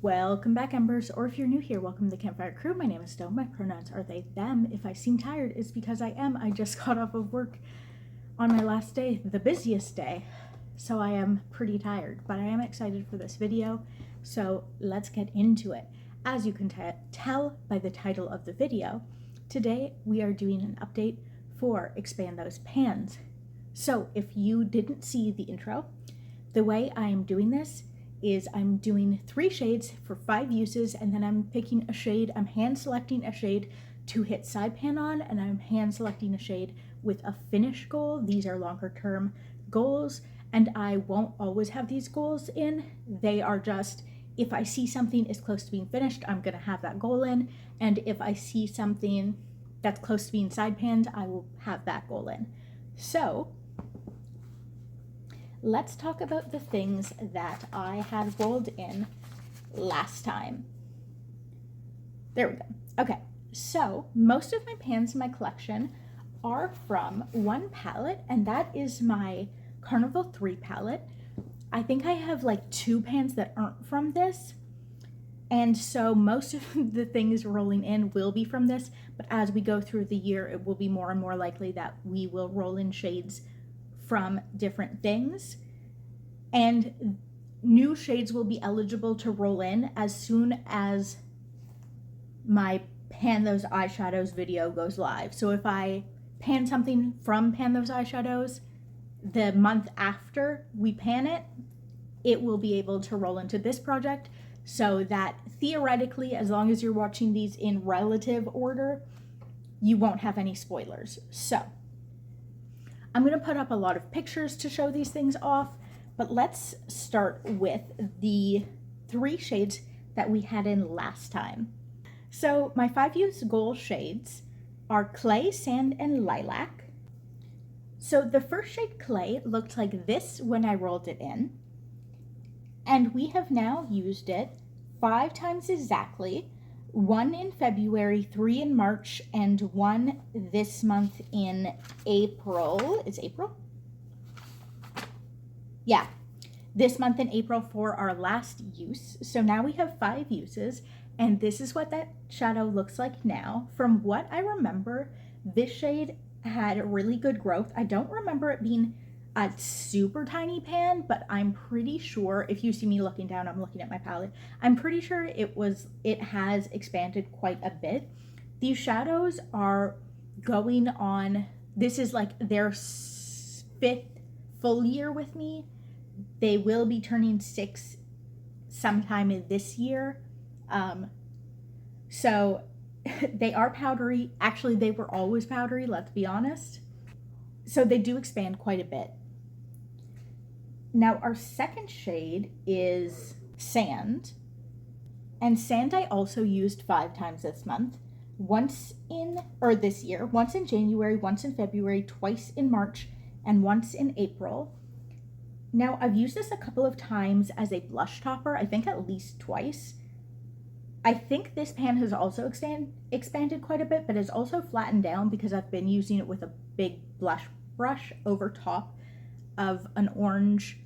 Welcome back, Embers, or if you're new here, welcome to the Campfire Crew. My name is Stone. My pronouns are they, them. If I seem tired, it's because I am. I just got off of work on my last day, the busiest day, so I am pretty tired, but I am excited for this video, so let's get into it. As you can tell by the title of the video, today we are doing an update for Expand Those Pans. So if you didn't see the intro, the way I am doing this is I'm doing 3 shades for 5 uses, and then I'm picking a shade, I'm hand selecting a shade to hit side pan on, and I'm hand selecting a shade with a finish goal. These are longer term goals, and I won't always have these goals in. They are just, if I see something is close to being finished, I'm gonna have that goal in, and if I see something that's close to being side panned, I will have that goal in. So let's talk about the things that I had rolled in last time. There we go. Okay, so most of my pans in my collection are from one palette, and that is my Carnival 3 palette. I think I have like 2 pans that aren't from this, and so most of the things rolling in will be from this, but as we go through the year, it will be more and more likely that we will roll in shades from different things, and new shades will be eligible to roll in as soon as my Pan Those Eyeshadows video goes live. So if I pan something from Pan Those Eyeshadows the month after we pan it, it will be able to roll into this project, so that theoretically, as long as you're watching these in relative order, you won't have any spoilers. So I'm going to put up a lot of pictures to show these things off, but let's start with the 3 shades that we had in last time. So my 5 use goal shades are Clay, Sand, and Lilac. So the first shade, Clay, looked like this when I rolled it in, and we have now used it 5 times exactly. 1 in February, 3 in March, and 1 this month in April. Is April? Yeah, this month in April for our last use. So now we have 5 uses, and this is what that shadow looks like now. From what I remember, this shade had really good growth. I don't remember it being a super tiny pan, but I'm pretty sure, if you see me looking down, I'm looking at my palette, I'm pretty sure it has expanded quite a bit. These shadows are going on, this is like their 5th full year with me. They will be turning 6 sometime this year. So they are powdery. Actually, they were always powdery, let's be honest. So they do expand quite a bit. Now our second shade is Sand, and Sand I also used 5 times this month. This year, once in January, once in February, twice in March, and once in April. Now I've used this a couple of times as a blush topper, I think at least twice. I think this pan has also expanded quite a bit, but it's also flattened down because I've been using it with a big blush brush over top of an orange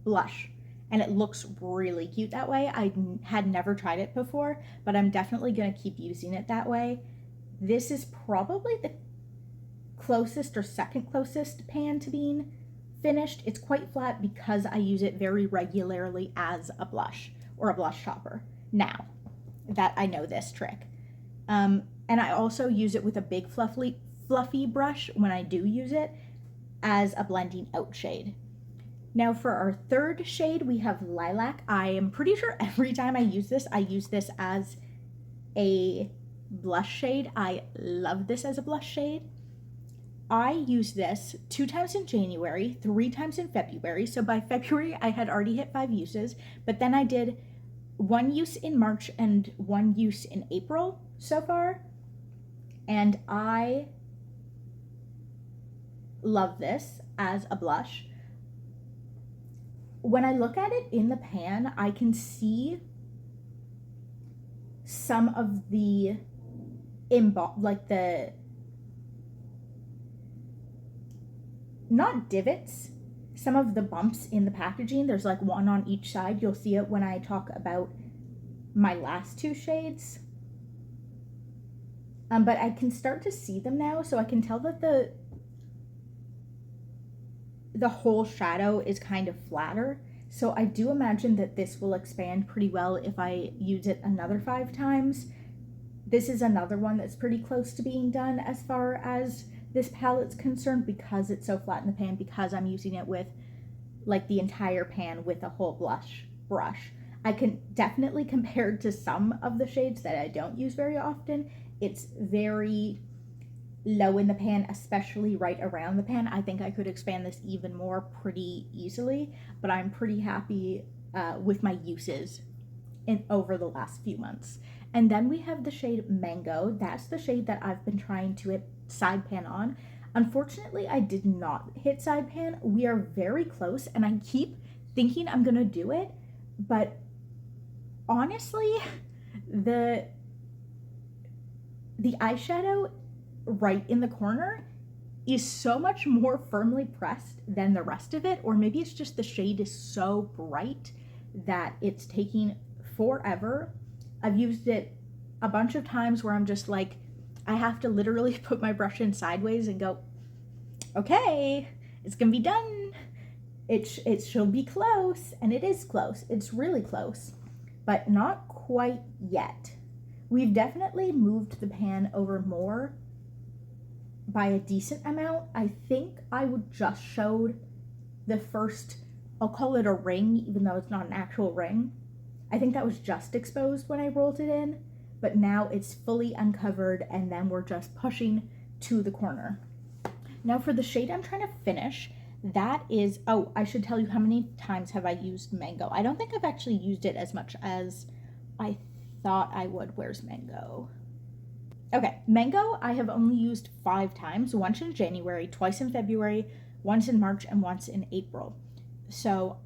blush, and it looks really cute that way. I had never tried it before, but I'm definitely going to keep using it that way. This is probably the closest or second closest pan to being finished. It's quite flat because I use it very regularly as a blush or a blush topper now that I know this trick. And I also use it with a big fluffy brush when I do use it as a blending out shade. Now for our third shade, we have Lilac. I am pretty sure every time I use this as a blush shade. I love this as a blush shade. I use this 2 times in January, 3 times in February. So by February, I had already hit 5 uses, but then I did 1 use in March and 1 use in April so far. And I love this as a blush. When I look at it in the pan, I can see some of the not divots, some of the bumps in the packaging. There's like one on each side. You'll see it when I talk about my last two shades. But I can start to see them now, so I can tell that the whole shadow is kind of flatter. So I do imagine that this will expand pretty well if I use it another 5 times. This is another one that's pretty close to being done as far as this palette's concerned, because it's so flat in the pan, because I'm using it with like the entire pan with a whole blush brush. I can definitely compare to some of the shades that I don't use very often. It's very low in the pan, especially right around the pan. I think I could expand this even more pretty easily, but I'm pretty happy with my uses over the last few months. And then we have the shade Mango. That's the shade that I've been trying to hit side pan on. Unfortunately, I did not hit side pan. We are very close, and I keep thinking I'm gonna do it, but honestly, the eyeshadow right in the corner is so much more firmly pressed than the rest of it, or maybe it's just the shade is so bright that it's taking forever. I've used it a bunch of times where I'm just like, I have to literally put my brush in sideways and go, okay, it's gonna be done. It should be close, and it is close. It's really close, but not quite yet. We've definitely moved the pan over more by a decent amount. I think I would just showed the first, I'll call it a ring, even though it's not an actual ring. I think that was just exposed when I rolled it in, but now it's fully uncovered, and then we're just pushing to the corner. Now for the shade I'm trying to finish, that is, oh, I should tell you how many times have I used Mango. I don't think I've actually used it as much as I thought I would. Where's Mango? Okay, Mango I have only used 5 times, once in January, twice in February, once in March, and once in April. So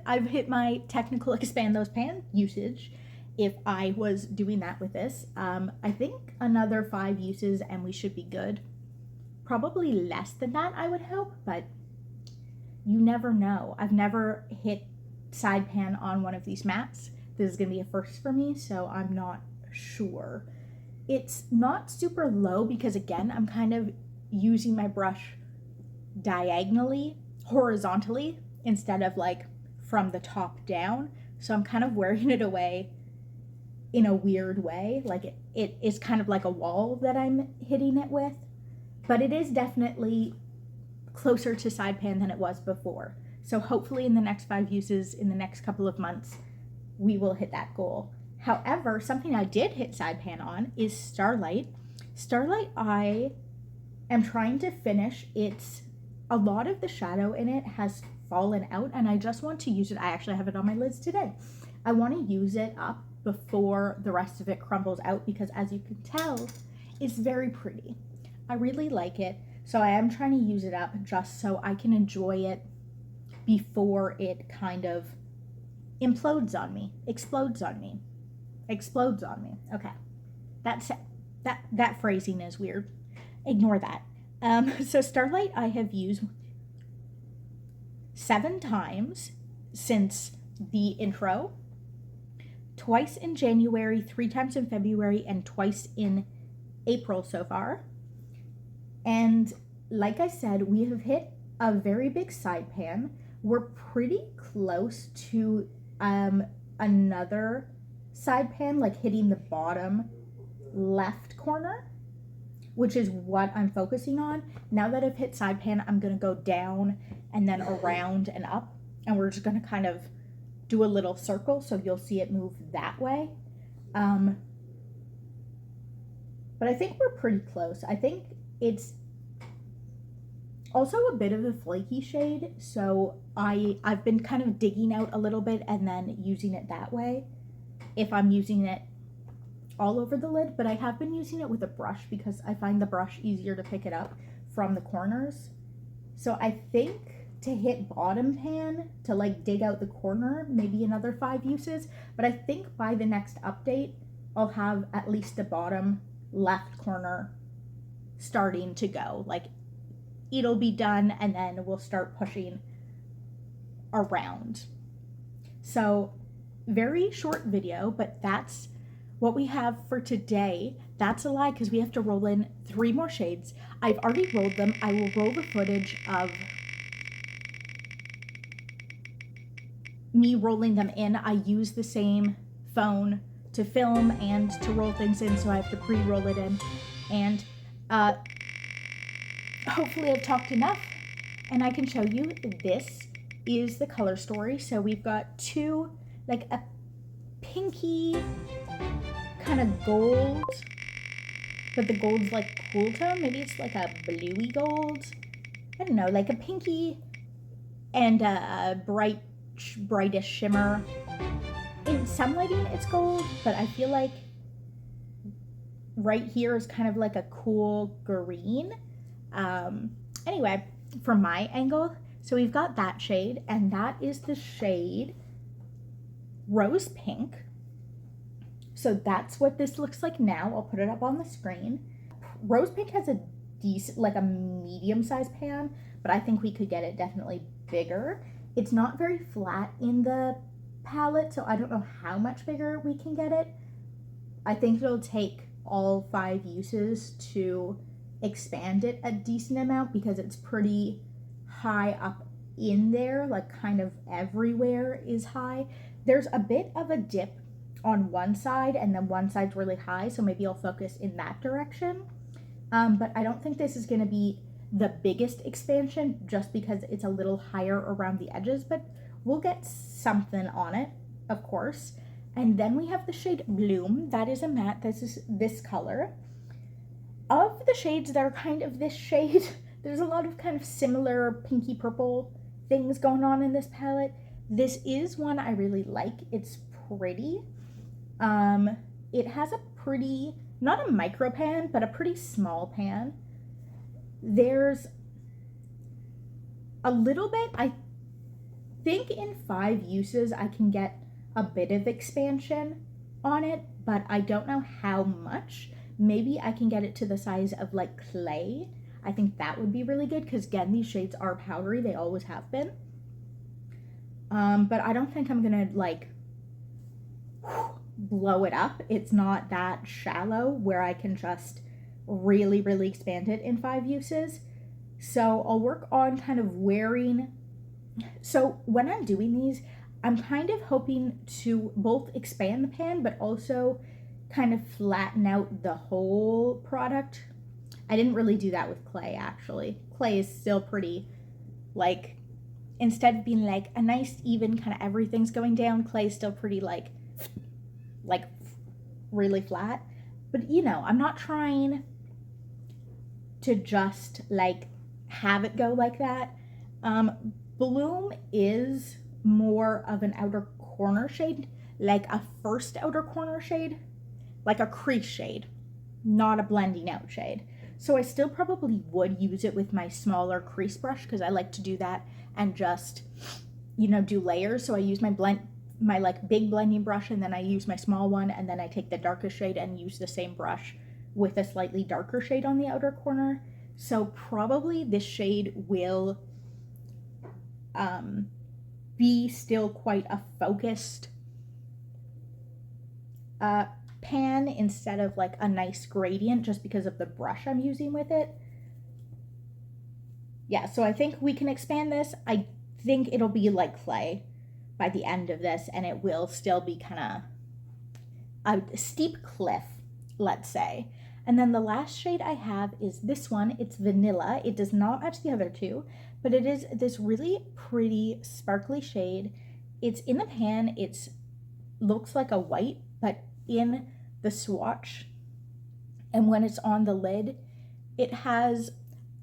I've hit my technical expand those pan usage if I was doing that with this. I think another 5 uses and we should be good. Probably less than that, I would hope, but you never know. I've never hit side pan on one of these mats. This is gonna be a first for me, so I'm not sure. It's not super low because, again, I'm kind of using my brush diagonally, horizontally, instead of like from the top down. So I'm kind of wearing it away in a weird way. Like it is kind of like a wall that I'm hitting it with, but it is definitely closer to side pan than it was before. So hopefully in the next 5 uses, in the next couple of months, we will hit that goal. However, something I did hit side pan on is Starlight. Starlight, I am trying to finish. It's a lot of the shadow in it has fallen out, and I just want to use it. I actually have it on my lids today. I want to use it up before the rest of it crumbles out, because as you can tell, it's very pretty. I really like it, so I am trying to use it up just so I can enjoy it before it kind of implodes on me, explodes on me. Explodes on me. Okay. That phrasing is weird. Ignore that. So Starlight I have used 7 times since the intro. Twice in January, 3 times in February, and twice in April so far. And like I said, we have hit a very big side pan. We're pretty close to another side pan, like hitting the bottom left corner, which is what I'm focusing on. Now that I've hit side pan, I'm gonna go down and then around and up, and we're just gonna kind of do a little circle, so you'll see it move that way. But I think we're pretty close. I think it's also a bit of a flaky shade, so I've been kind of digging out a little bit and then using it that way if I'm using it all over the lid, but I have been using it with a brush because I find the brush easier to pick it up from the corners. So I think to hit bottom pan, to like dig out the corner, maybe another 5 uses, but I think by the next update, I'll have at least the bottom left corner starting to go. Like it'll be done, and then we'll start pushing around. So very short video, but that's what we have for today. That's a lie because we have to roll in 3 more shades. I've already rolled them. I will roll the footage of me rolling them in. I use the same phone to film and to roll things in, so I have to pre-roll it in. And hopefully I've talked enough and I can show you. This is the color story. So we've got 2, like a pinky kind of gold, but the gold's like cool tone. Maybe it's like a bluey gold. I don't know, like a pinky and a brightest shimmer. In some lighting it's gold, but I feel like right here is kind of like a cool green. Anyway, from my angle, so we've got that shade, and that is the shade Rose Pink. So that's what this looks like now. I'll put it up on the screen. Rose Pink has a decent, like a medium-sized pan, but I think we could get it definitely bigger. It's not very flat in the palette, so I don't know how much bigger we can get it. I think it'll take all 5 uses to expand it a decent amount because it's pretty high up in there, like kind of everywhere is high. There's a bit of a dip on one side and then one side's really high, so maybe I'll focus in that direction. But I don't think this is going to be the biggest expansion just because it's a little higher around the edges, but we'll get something on it, of course. And then we have the shade Bloom. That is a matte. This is this color. Of the shades that are kind of this shade, there's a lot of kind of similar pinky purple things going on in this palette. This is one I really like. It's pretty. It has a pretty, not a micro pan, but a pretty small pan. There's a little bit, I think in 5 uses I can get a bit of expansion on it, but I don't know how much. Maybe I can get it to the size of like clay. I think that would be really good because again, these shades are powdery. They always have been. But I don't think I'm gonna like blow it up. It's not that shallow where I can just really, really expand it in 5 uses. So I'll work on kind of wearing. So when I'm doing these, I'm kind of hoping to both expand the pan, but also kind of flatten out the whole product. I didn't really do that with clay, actually. Clay is still pretty, like, instead of being like a nice even kind of everything's going down, clay is still pretty like really flat. But you know, I'm not trying to just like have it go like that. Bloom is more of an outer corner shade, like a first outer corner shade, like a crease shade, not a blending out shade. So I still probably would use it with my smaller crease brush because I like to do that and just, you know, do layers. So I use my like big blending brush, and then I use my small one, and then I take the darkest shade and use the same brush with a slightly darker shade on the outer corner. So probably this shade will be still quite a focused pan instead of like a nice gradient just because of the brush I'm using with it. Yeah, so I think we can expand this. I think it'll be like clay by the end of this, and it will still be kind of a steep cliff, let's say. And then the last shade I have is this one. It's Vanilla. It does not match the other 2, but it is this really pretty sparkly shade. It's in the pan. It looks like a white, but in the swatch and when it's on the lid, it has,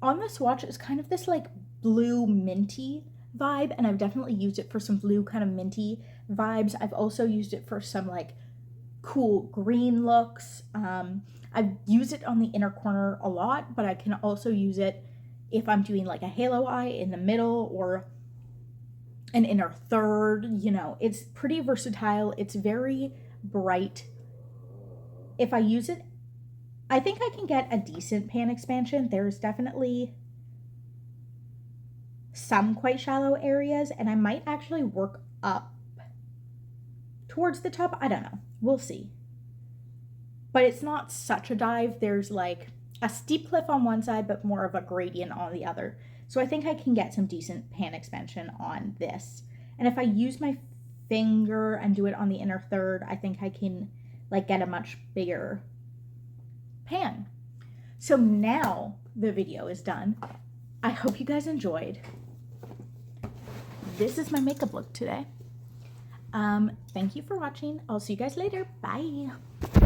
on the swatch, it's kind of this like blue minty vibe, and I've definitely used it for some blue kind of minty vibes. I've also used it for some like cool green looks. I've used it on the inner corner a lot, but I can also use it if I'm doing like a halo eye in the middle or an inner third. You know, it's pretty versatile. It's very bright. If I use it, I think I can get a decent pan expansion. There's definitely some quite shallow areas, and I might actually work up towards the top. I don't know. We'll see. But it's not such a dive. There's like a steep cliff on one side, but more of a gradient on the other. So I think I can get some decent pan expansion on this. And if I use my finger and do it on the inner third, I think I can like get a much bigger pan. So now the video is done. I hope you guys enjoyed. This is my makeup look today. Thank you for watching. I'll see you guys later. Bye.